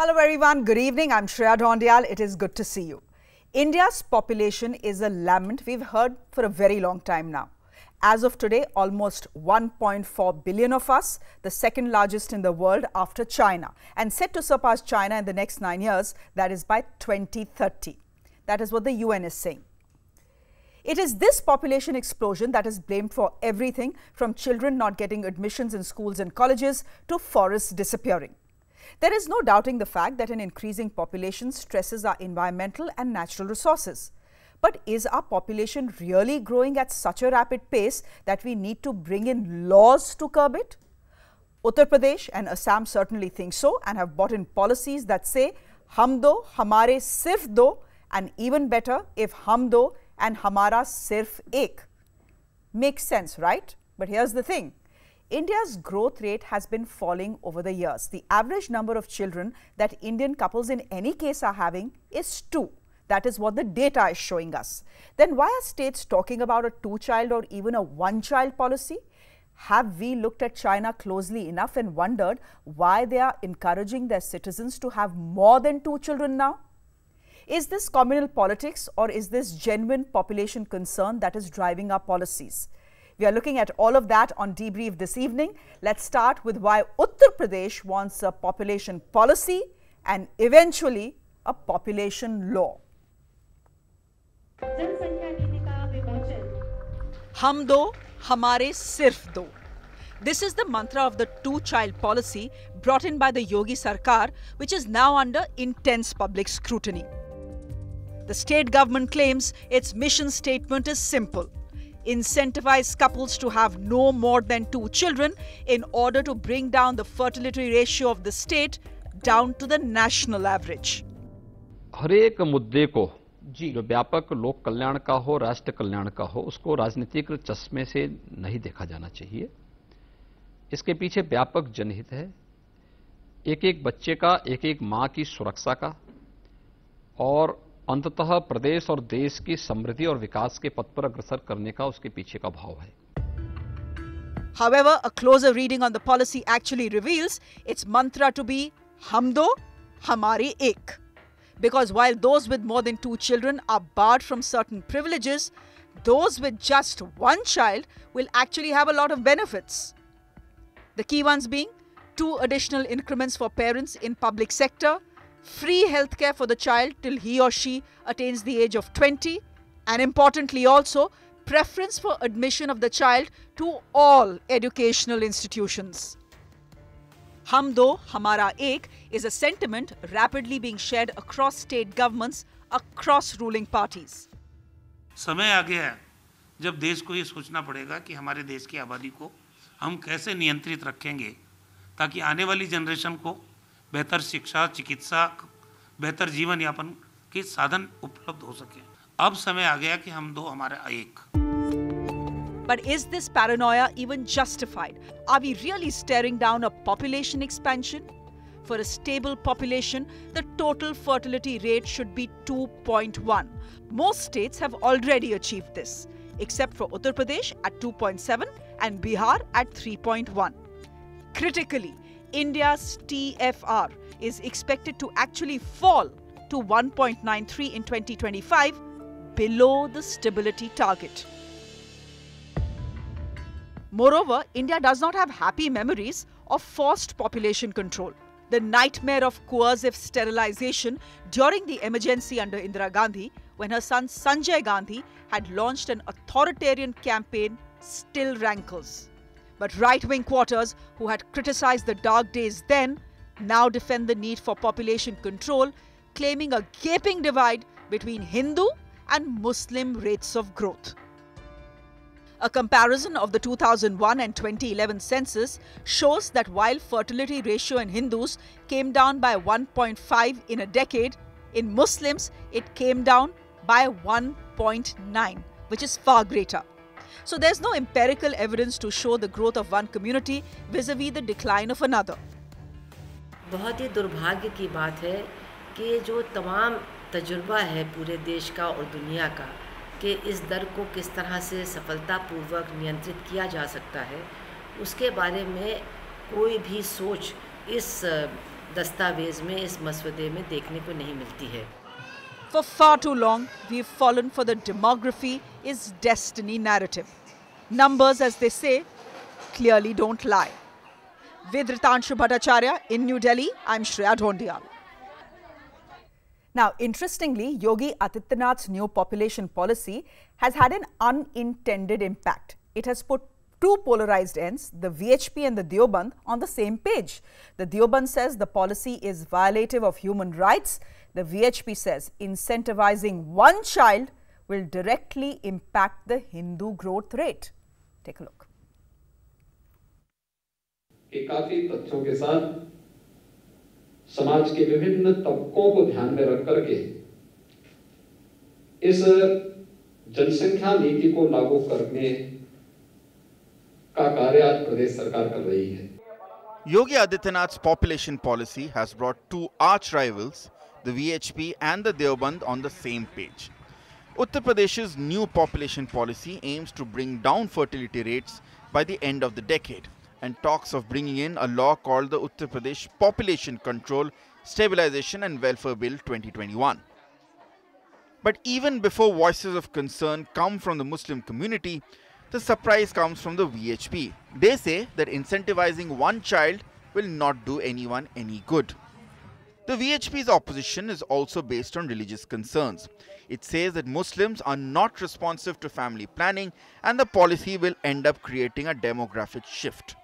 Hello everyone, good evening. I'm Shreya Dhondial. It is good to see you. India's population is a lament we've heard for a very long time now. As of today, almost 1.4 billion of us, the second largest in the world after China, and set to surpass China in the next 9 years, that is by 2030. That is what the UN is saying. It is this population explosion that is blamed for everything from children not getting admissions in schools and colleges to forests disappearing. There is no doubting the fact that an increasing population stresses our environmental and natural resources. But is our population really growing at such a rapid pace that we need to bring in laws to curb it? Uttar Pradesh and Assam certainly think so and have brought in policies that say, hum do, hamare sirf do, and even better if hum do and hamara sirf ek. Makes sense, right? But here's the thing. India's growth rate has been falling over the years. The average number of children that Indian couples in any case are having is 2. That is what the data is showing us. Then why are states talking about a 2-child or even a 1-child policy? Have we looked at China closely enough and wondered why they are encouraging their citizens to have more than 2 children now? Is this communal politics or is this genuine population concern that is driving our policies? We are looking at all of that on Debrief this evening. Let's start with why Uttar Pradesh wants a population policy and eventually a population law. Hum do, hamare sirf do. This is the mantra of the 2-child policy brought in by the Yogi Sarkar, which is now under intense public scrutiny. The state government claims its mission statement is simple: incentivize couples to have no more than 2 children in order to bring down the fertility ratio of the state down to the national average. हर एक मुद्दे को जो व्यापक लोक कल्याण का हो, राष्ट्र कल्याण का हो, उसको राजनीतिक चश्मे से नहीं देखा जाना चाहिए। इसके पीछे व्यापक जनहित है, एक एक बच्चे का, एक एक मां की सुरक्षा का और अंततः प्रदेश और देश की समृद्धि और विकास के पथ पर अग्रसर करने का उसके पीछे का भाव है। However, a closer reading on the policy actually reveals its mantra to be hum do, hamare ek. Because while those with more than 2 children are barred from certain privileges, those with just 1 child will actually have a lot of benefits. The key ones being 2 additional increments for parents in public sector, free healthcare for the child till he or she attains the age of 20, and importantly also, preference for admission of the child to all educational institutions. Hum do, hamara ek is a sentiment rapidly being shared across state governments, across ruling parties. समय आ गया है जब देश को ये सोचना पड़ेगा कि हमारे देश की आबादी को हम कैसे नियंत्रित रखेंगे ताकि आने वाली जनरेशन को बेहतर शिक्षा, चिकित्सा, बेहतर जीवन यापन के साधन उपलब्ध हो सके। अब समय आ गया कि हम दो हमारा एक। But is this paranoia even justified? Are we really staring down a population expansion? For a stable population, the total fertility rate should be 2.1. Most states have already achieved this, except for Uttar Pradesh at 2.7 and Bihar at 3.1. Critically, India's TFR is expected to actually fall to 1.93 in 2025, below the stability target. Moreover, India does not have happy memories of forced population control. The nightmare of coercive sterilization during the emergency under Indira Gandhi, when her son Sanjay Gandhi had launched an authoritarian campaign, still rankles. But right-wing quarters who had criticized the dark days then now defend the need for population control, claiming a gaping divide between Hindu and Muslim rates of growth. A comparison of the 2001 and 2011 census shows that while fertility ratio in Hindus came down by 1.5 in a decade, in Muslims it came down by 1.9, which is far greater. So there's no empirical evidence to show the growth of one community vis-a-vis the decline of another. बहुत ही दुर्भाग्य की बात है कि जो तमाम तजुर्बा है पूरे देश का और दुनिया का कि इस दर को किस तरह से सफलतापूर्वक नियंत्रित किया जा सकता है, उसके बारे में कोई भी सोच इस दस्तावेज में इस मसवदे में देखने को नहीं मिलती है। For far too long, we've fallen for the demography is destiny narrative. Numbers, as they say, clearly don't lie. With Ritanshu Bhattacharya in New Delhi, I'm Shreya Dhondiyal. Now, interestingly, Yogi Adityanath's new population policy has had an unintended impact. It has put two polarized ends, the VHP and the Deoband, on the same page. The Deoband says the policy is violative of human rights. The VHP says incentivizing one child will directly impact the Hindu growth rate. Take a look. काफी तथ्यों के साथ समाज के विभिन्न तबकों को ध्यान में रख करके इस जनसंख्या नीति को लागू करने का कार्य आज प्रदेश सरकार कर रही है। Yogi Adityanath's population policy has brought two arch rivals, the VHP and the Deoband, on the same page. Uttar Pradesh's new population policy aims to bring down fertility rates by the end of the decade, and talks of bringing in a law called the Uttar Pradesh Population Control, Stabilization and Welfare Bill 2021. But even before voices of concern come from the Muslim community, the surprise comes from the VHP. They say that incentivizing one child will not do anyone any good. The VHP's opposition is also based on religious concerns. It says that Muslims are not responsive to family planning and the policy will end up creating a demographic shift.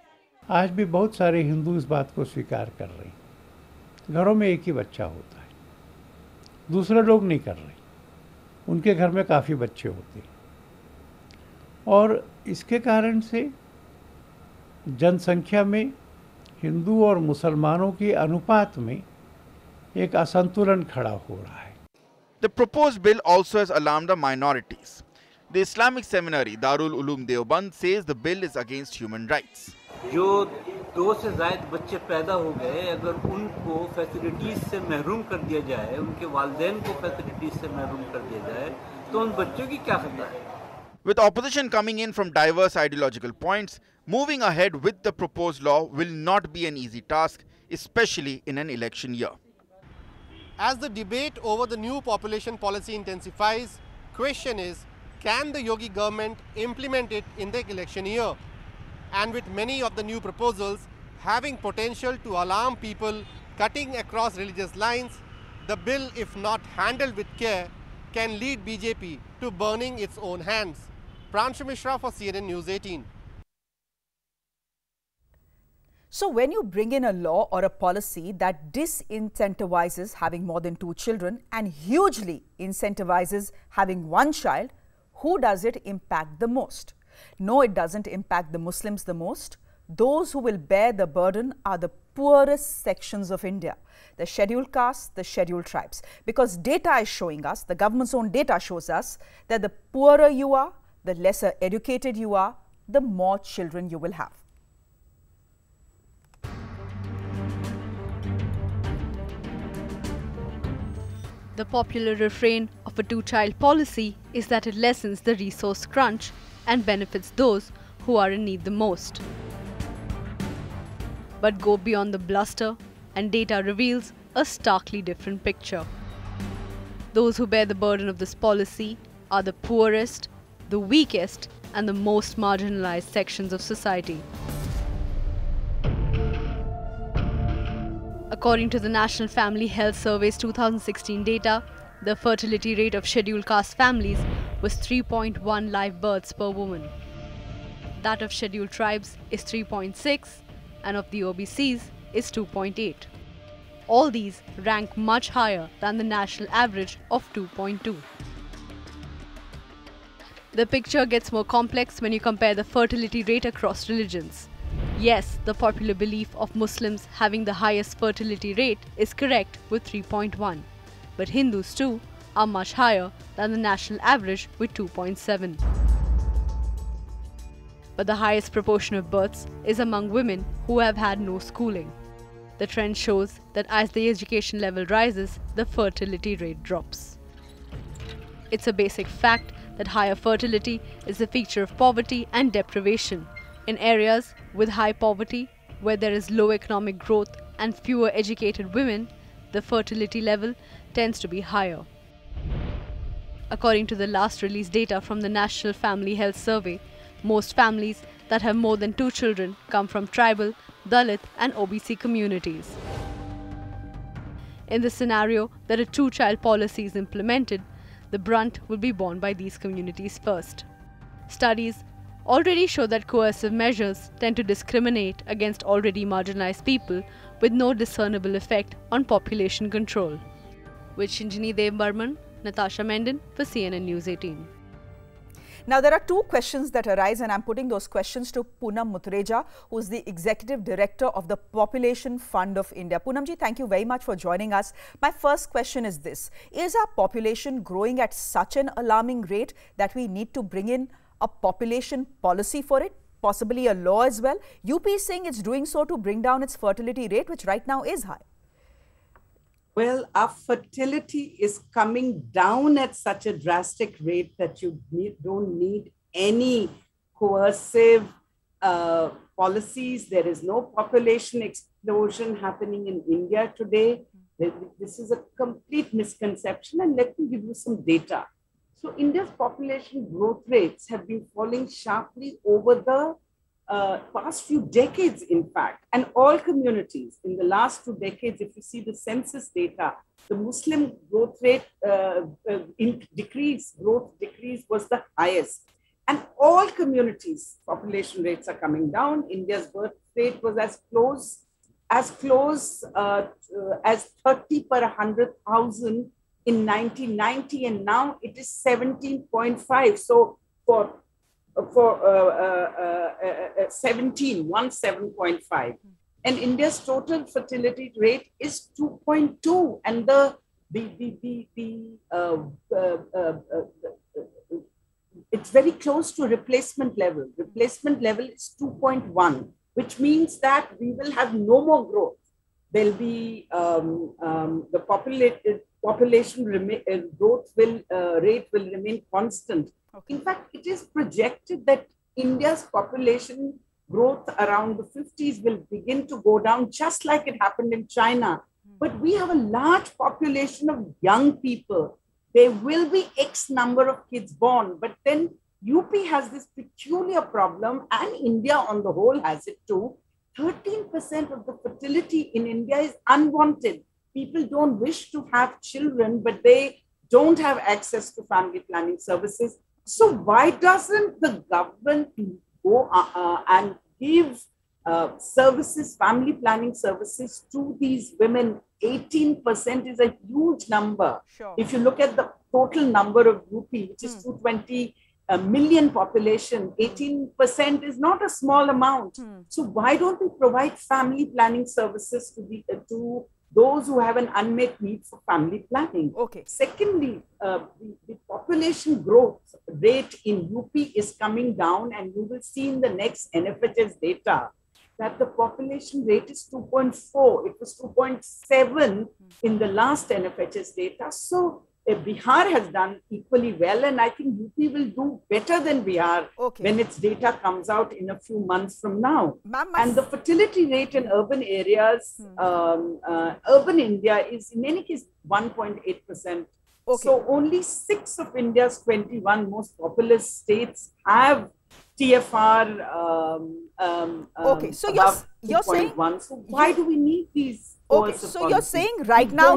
आज भी बहुत सारे हिंदू इस बात को स्वीकार कर रहे हैं। घरों में एक ही बच्चा होता है, दूसरे लोग नहीं कर रहे, उनके घर में काफ़ी बच्चे होते हैं और इसके कारण से जनसंख्या में हिंदू और मुसलमानों के अनुपात में एक असंतुलन खड़ा हो रहा है। The proposed bill also has alarmed the minorities. The Islamic seminary Darul Uloom Deoband says the bill is against human rights. जो 2 से ज़ायद बच्चे पैदा हो गए, अगर उनको फैसिलिटीज़ से महरूम कर दिया जाए, उनके वालिदैन को फैसिलिटीज़ से महरूम कर दिया जाए, तो उन बच्चों की क्या खतरा है? With opposition coming in from diverse ideological points, moving ahead with the proposed law will not be an easy task, especially in an election year. As the debate over the new population policy intensifies, question is, can the Yogi government implement it in the election year? And with many of the new proposals having potential to alarm people cutting across religious lines, the bill, if not handled with care, can lead BJP to burning its own hands. Pranshu Mishra for CNN News 18. So when you bring in a law or a policy that disincentivizes having more than 2 children and hugely incentivizes having one child, who does it impact the most? No, it doesn't impact the Muslims the most. Those who will bear the burden are the poorest sections of India, the scheduled castes, the scheduled tribes. Because data is showing us, the government's own data shows us that the poorer you are, the lesser educated you are, the more children you will have. The popular refrain of a two-child policy is that it lessens the resource crunch and benefits those who are in need the most. But go beyond the bluster and data reveals a starkly different picture. Those who bear the burden of this policy are the poorest, the weakest and the most marginalized sections of society. According to the National Family Health Survey's 2016 data, the fertility rate of scheduled caste families was 3.1 live births per woman. That of scheduled tribes is 3.6 and of the OBCs is 2.8. All these rank much higher than the national average of 2.2. The picture gets more complex when you compare the fertility rate across religions. Yes, the popular belief of Muslims having the highest fertility rate is correct with 3.1, but Hindus too are much higher than the national average with 2.7. But the highest proportion of births is among women who have had no schooling. The trend shows that as the education level rises, the fertility rate drops. It's a basic fact that higher fertility is a feature of poverty and deprivation. In areas with high poverty, where there is low economic growth and fewer educated women, the fertility level tends to be higher. According to the last released data from the National Family Health Survey, most families that have more than 2 children come from tribal, Dalit and OBC communities. In this scenario that a 2-child policy is implemented, the brunt will be borne by these communities first. Studies already show that coercive measures tend to discriminate against already marginalized people with no discernible effect on population control. With Shinjini Dev-Burman, Natasha Menden for CNN News 18. Now, there are 2 questions that arise, and I'm putting those questions to Poonam Mutreja, who is the Executive Director of the Population Fund of India. Poonamji, thank you very much for joining us. My first question is this: is our population growing at such an alarming rate that we need to bring in a population policy for it, possibly a law as well? UP is saying it's doing so to bring down its fertility rate, which right now is high. Well, our fertility is coming down at such a drastic rate that you don't need any coercive policies. There is no population explosion happening in India today. This is a complete misconception, and let me give you some data. So India's population growth rates have been falling sharply over the past few decades, in fact, and all communities in the last 2 decades. If you see the census data, the Muslim growth rate growth decrease was the highest, and all communities population rates are coming down. India's birth rate was as close as 30 per 100,000 in 1990, and now it is 17.5. So for 17.5, and India's total fertility rate is 2.2, and it's very close to replacement level. Replacement level is 2.1, which means that we will have no more growth. There'll be the population growth rate will remain constant. Okay. In fact, it is projected that India's population growth around the 50s will begin to go down, just like it happened in China. But we have a large population of young people. There will be X number of kids born, but then UP has this peculiar problem, and India on the whole has it too. 13% of the fertility in India is unwanted. People don't wish to have children, but they don't have access to family planning services. So why doesn't the government go and give services, family planning services to these women? 18% is a huge number. Sure. If you look at the total number of UP, which is 220 million population, 18% is not a small amount. So why don't we provide family planning services to those who have an unmet need for family planning? Okay. Secondly, the population growth rate in UP is coming down, and you will see in the next NFHS data that the population rate is 2.4. It was 2.7 in the last NFHS data. So Bihar has done equally well, and I think UP will do better than Bihar when its data comes out in a few months from now. And the fertility rate in urban areas, urban India is in any case 1.8%. So only 6 of India's 21 most populous states have TFR so you're saying, so why do we need these? Okay, so you're saying right now,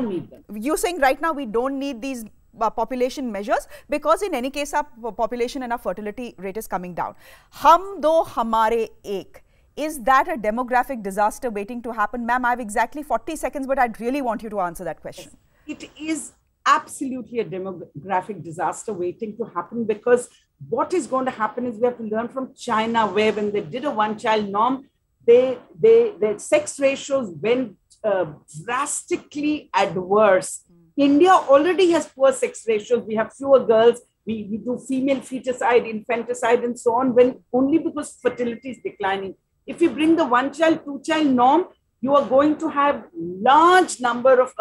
we don't need these population measures, because in any case our population and our fertility rate is coming down. Hum do hamare ek. Is that a demographic disaster waiting to happen? Ma'am, I have exactly 40 seconds, but I'd really want you to answer that question. It is absolutely a demographic disaster waiting to happen, because what is going to happen is we have to learn from China, where when they did a one-child norm, their sex ratios went drastically adverse. India already has poor sex ratios. We have fewer girls. We do female feticide, infanticide, and so on, only because fertility is declining. If you bring the one-child, two-child norm, you are going to have large number of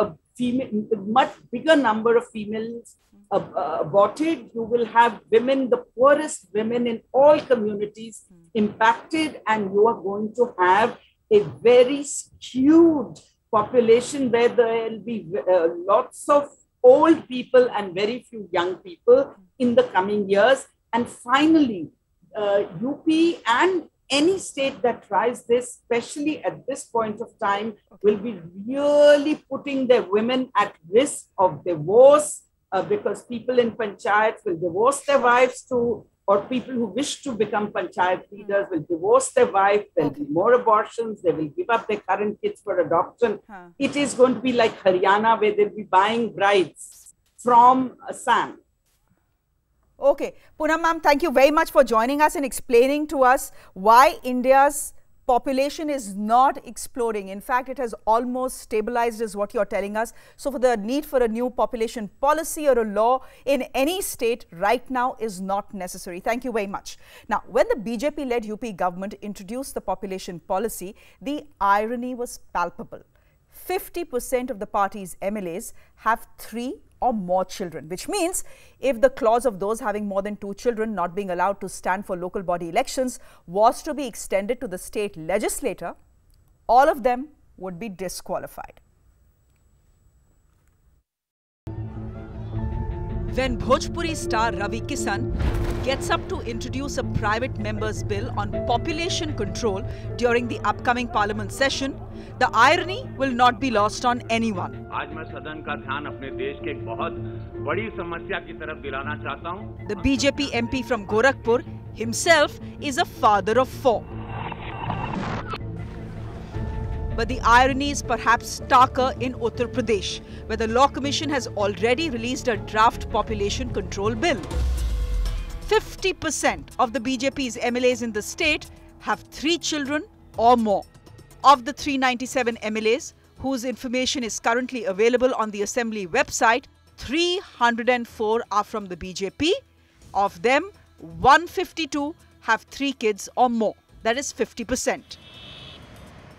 much bigger number of females aborted. You will have women, the poorest women in all communities impacted, and you are going to have a very skewed population where there will be lots of old people and very few young people in the coming years. And finally, UP and any state that tries this, especially at this point of time, will be really putting their women at risk of divorce because people in panchayats will divorce their wives too, or people who wish to become panchayat leaders will divorce their wife, there'll be more abortions, they will give up their current kids for adoption. It is going to be like Haryana, where they'll be buying brides from Assam. Okay, Poonam ma'am, thank you very much for joining us and explaining to us why India's population is not exploding. In fact, it has almost stabilized is what you're telling us. So for the need for a new population policy or a law in any state right now is not necessary. Thank you very much. Now, when the BJP-led UP government introduced the population policy, the irony was palpable. 50% of the party's MLAs have 3 or more children, which means if the clause of those having more than 2 children not being allowed to stand for local body elections was to be extended to the state legislature, all of them would be disqualified. When Bhojpuri star Ravi Kisan gets up to introduce a private member's bill on population control during the upcoming parliament session, the irony will not be lost on anyone. The BJP MP from Gorakhpur himself is a father of 4. But the irony is perhaps starker in Uttar Pradesh, where the Law Commission has already released a draft population control bill. 50% of the BJP's MLAs in the state have 3 children or more. Of the 397 MLAs, whose information is currently available on the Assembly website, 304 are from the BJP. Of them, 152 have 3 kids or more. That is 50%.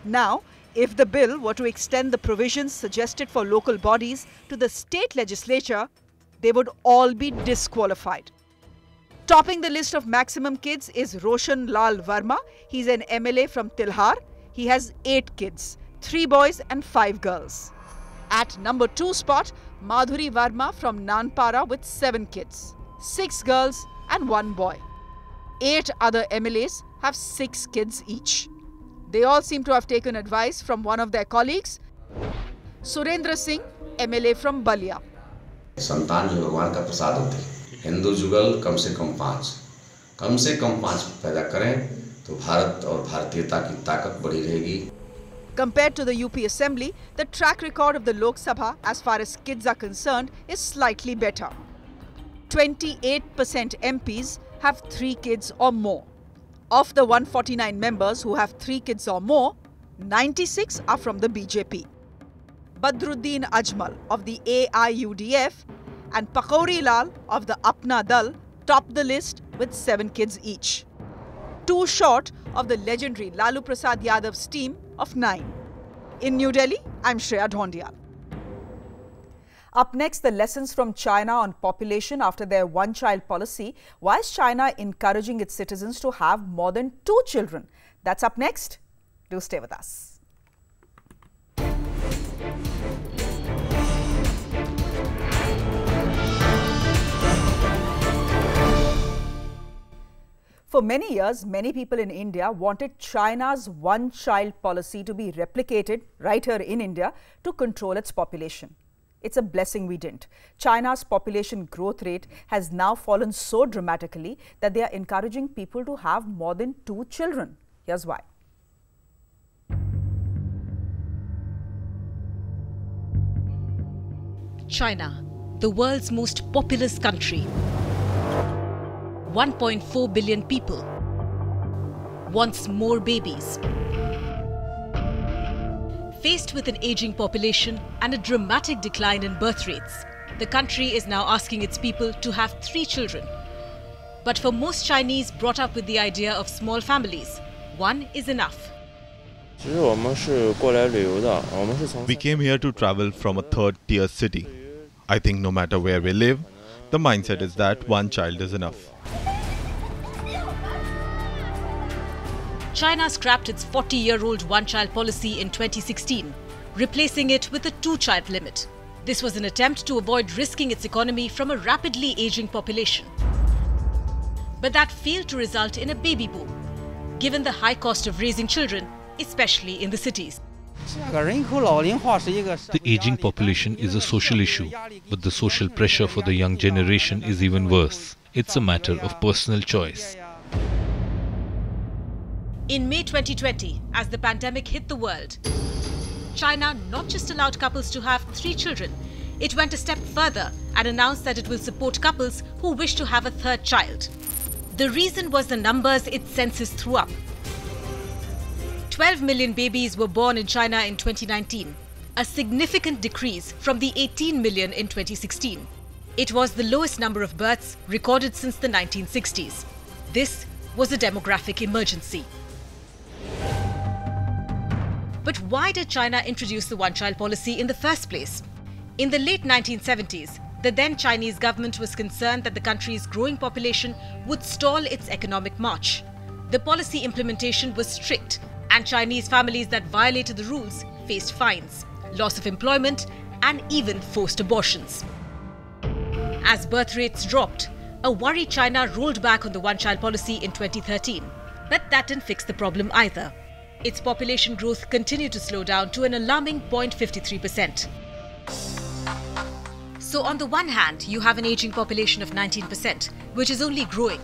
Now, if the bill were to extend the provisions suggested for local bodies to the state legislature, they would all be disqualified. Topping the list of maximum kids is Roshan Lal Verma. He's an MLA from Tilhar. He has 8 kids, 3 boys and 5 girls. At number 2 spot, Madhuri Verma from Nanpara with 7 kids, 6 girls and 1 boy. 8 other MLAs have 6 kids each. They all seem to have taken advice from one of their colleagues, Surendra Singh, MLA from Balia. संतान जो भगवान का प्रसाद होते हैं, हिंदू जुगल कम से कम 5 पैदा करें तो भारत और भारतीयता की ताकत बढ़ी रहेगी. Compared to the UP Assembly, the track record of the Lok Sabha as far as kids are concerned is slightly better. 28% MPs have 3 kids or more. Of the 149 members who have 3 kids or more, 96 are from the BJP. Badruddin Ajmal of the AIUDF and Pakouri Lal of the Apna Dal top the list with 7 kids each. 2 short of the legendary Lalu Prasad Yadav's team of 9. In New Delhi, I'm Shreya Dhondial. Up next, the lessons from China on population after their one-child policy. Why is China encouraging its citizens to have more than 2 children? That's up next. Do stay with us. For many years, many people in India wanted China's one-child policy to be replicated right here in India to control its population. It's a blessing we didn't. China's population growth rate has now fallen so dramatically that they are encouraging people to have more than 2 children. Here's why. China, the world's most populous country. 1.4 billion people. Wants more babies. Faced with an aging population and a dramatic decline in birth rates, the country is now asking its people to have 3 children. But for most Chinese brought up with the idea of small families, 1 is enough. We came here to travel from a third-tier city. I think no matter where we live, the mindset is that 1 child is enough. China scrapped its 40-year-old one-child policy in 2016. replacing it with a 2-child limit. This was an attempt to avoid risking its economy from a rapidly aging population. But that failed to result in a baby boom, given the high cost of raising children, especially in the cities. The aging population is a social issue, but the social pressure for the young generation is even worse. It's a matter of personal choice. In May 2020, as the pandemic hit the world, China not just allowed couples to have 3 children, it went a step further and announced that it will support couples who wish to have a 3rd child. The reason was the numbers its census threw up. 12 million babies were born in China in 2019, a significant decrease from the 18 million in 2016. It was the lowest number of births recorded since the 1960s. This was a demographic emergency. But why did China introduce the one-child policy in the first place? In the late 1970s, the then Chinese government was concerned that the country's growing population would stall its economic march. The policy implementation was strict, and Chinese families that violated the rules faced fines, loss of employment, and even forced abortions. As birth rates dropped, a worried China rolled back on the one-child policy in 2013. But that didn't fix the problem either. Its population growth continued to slow down to an alarming 0.53%. So on the one hand, you have an aging population of 19%, which is only growing.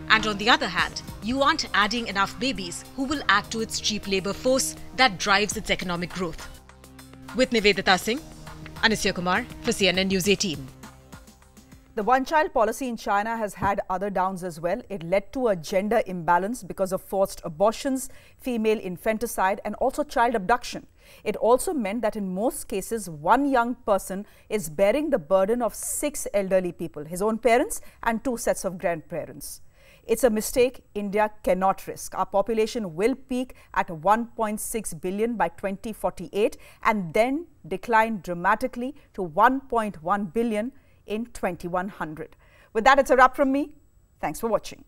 And on the other hand, you aren't adding enough babies who will add to its cheap labour force that drives its economic growth. With Nivedita Singh, Anisya Kumar for CNN News 18. The one-child policy in China has had other downs as well. It led to a gender imbalance because of forced abortions, female infanticide and also child abduction. It also meant that in most cases, one young person is bearing the burden of 6 elderly people, his own parents and 2 sets of grandparents. It's a mistake India cannot risk. Our population will peak at 1.6 billion by 2048 and then decline dramatically to 1.1 billion in 2100. With that, it's a wrap from me. Thanks for watching.